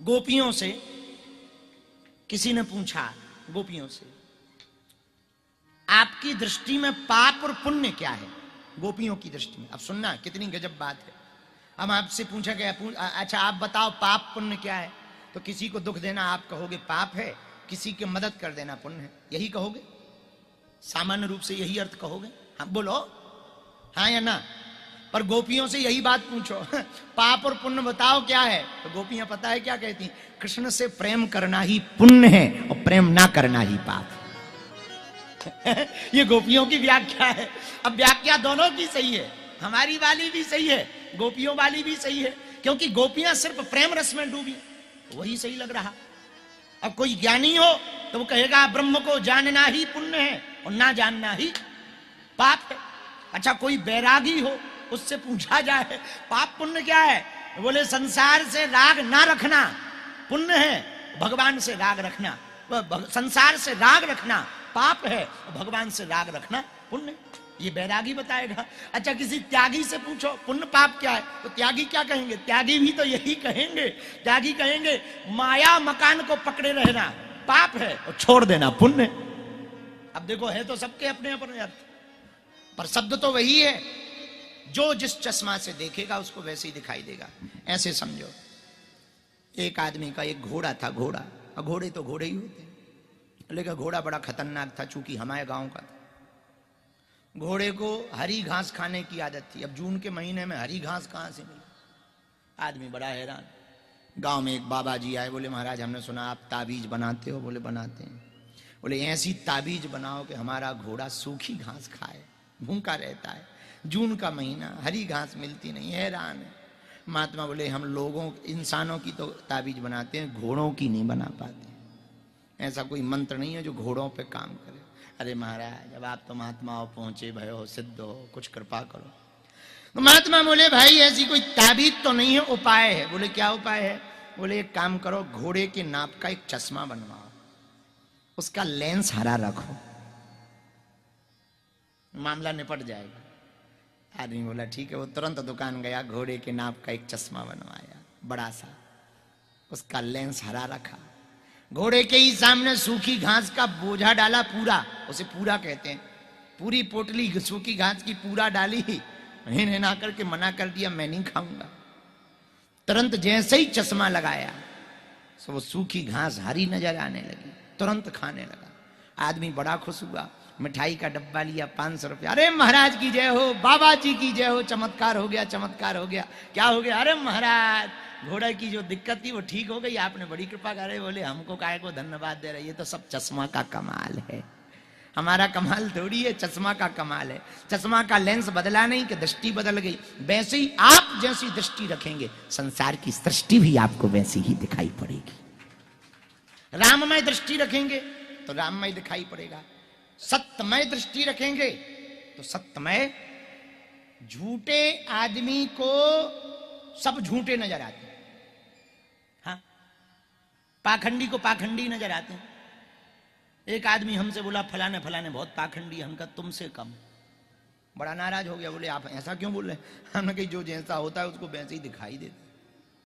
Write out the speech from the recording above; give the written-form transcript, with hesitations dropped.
गोपियों से किसी ने पूछा, गोपियों से, आपकी दृष्टि में पाप और पुण्य क्या है? गोपियों की दृष्टि में। अब सुनना कितनी गजब बात है। हम आपसे पूछा गया, अच्छा आप बताओ पाप पुण्य क्या है? तो किसी को दुख देना आप कहोगे पाप है, किसी की मदद कर देना पुण्य है, यही कहोगे? सामान्य रूप से यही अर्थ कहोगे? हाँ बोलो, हाँ या ना? पर गोपियों से यही बात पूछो, पाप और पुण्य बताओ क्या है? तो गोपियां पता है क्या कहती? कृष्ण से प्रेम करना ही पुण्य है और प्रेम ना करना ही पाप। ये गोपियों की व्याख्या है। अब व्याख्या दोनों की सही है, हमारी वाली भी सही है, गोपियों वाली भी सही है, क्योंकि गोपियां सिर्फ प्रेम रस में डूबी, वही सही लग रहा। अब कोई ज्ञानी हो तो वो कहेगा ब्रह्म को जानना ही पुण्य है और ना जानना ही पाप है। अच्छा कोई बैरागी हो, उससे पूछा जाए पाप पुण्य क्या है? बोले संसार से राग ना रखना पुण्य है, भगवान से राग रखना, संसार से राग रखना पाप है, भगवान से राग रखना पुण्य। ये बैरागी बताएगा। अच्छा किसी त्यागी से पूछो पुण्य पाप क्या है, तो त्यागी क्या कहेंगे? त्यागी भी तो यही कहेंगे, त्यागी कहेंगे माया मकान को पकड़े रहना पाप है और छोड़ देना पुण्य। अब देखो है तो सबके अपने अपने अर्थ, पर शब्द तो वही है। जो जिस चश्मा से देखेगा उसको वैसे ही दिखाई देगा। ऐसे समझो, एक आदमी का एक घोड़ा था, घोड़ा, और घोड़े तो घोड़े ही होते हैं, लेकिन घोड़ा बड़ा खतरनाक था, चूंकि हमारे गांव का था। घोड़े को हरी घास खाने की आदत थी। अब जून के महीने में हरी घास कहां से मिली? आदमी बड़ा हैरान। गांव में एक बाबा जी आए, बोले महाराज हमने सुना आप ताबीज बनाते हो। बोले बनाते हैं। बोले ऐसी ताबीज बनाओ कि हमारा घोड़ा सूखी घास खाए, भूखा रहता है, जून का महीना, हरी घास मिलती नहीं, हैरान है। महात्मा बोले हम लोगों इंसानों की तो ताबीज बनाते हैं, घोड़ों की नहीं बना पाते। ऐसा कोई मंत्र नहीं है जो घोड़ों पे काम करे। अरे महाराज अब आप तो महात्माओं पहुंचे भय हो, सिद्ध हो, कुछ कृपा करो। तो महात्मा बोले भाई ऐसी कोई ताबीज तो नहीं है, उपाय है। बोले क्या उपाय है? बोले एक काम करो, घोड़े के नाप का एक चश्मा बनवाओ, उसका लेंस हरा रखो, मामला निपट जाएगा। आदमी बोला ठीक है। वो तुरंत दुकान गया, घोड़े के नाप का एक चश्मा बनवाया बड़ा सा, उसका लेंस हरा रखा, घोड़े के ही सामने सूखी घास का बोझा डाला, पूरा, उसे पूरा कहते हैं, पूरी पोटली सूखी घास की पूरा डाली, हिना करके मना कर दिया मैं नहीं खाऊंगा। तुरंत जैसे ही चश्मा लगाया तो वो सूखी घास हरी नजर आने लगी, तुरंत खाने लगा। आदमी बड़ा खुश हुआ, मिठाई का डब्बा लिया, 500 रुपया। अरे महाराज की जय हो, बाबा जी की जय हो, चमत्कार हो गया, चमत्कार हो गया। क्या हो गया? अरे महाराज घोड़ा की जो दिक्कत थी वो ठीक हो गई, आपने बड़ी कृपा करे। बोले हमको काहे को धन्यवाद दे रहे, ये तो सब चश्मा का कमाल है, हमारा कमाल थोड़ी है, चश्मा का कमाल है। चश्मा का लेंस बदला नहीं कि दृष्टि बदल गई। वैसे ही आप जैसी दृष्टि रखेंगे संसार की सृष्टि भी आपको वैसी ही दिखाई पड़ेगी। राममय दृष्टि रखेंगे तो राममय दिखाई पड़ेगा, सत्यमय दृष्टि रखेंगे तो सत्यमय। झूठे आदमी को सब झूठे नजर आते हैं, हाँ, पाखंडी को पाखंडी नजर आते हैं। एक आदमी हमसे बोला फलाने फलाने बहुत पाखंडी, हमका तुमसे कम। बड़ा नाराज हो गया, बोले आप ऐसा क्यों बोल रहे हैं? हमने कही जो जैसा होता है उसको वैसे ही दिखाई देता है।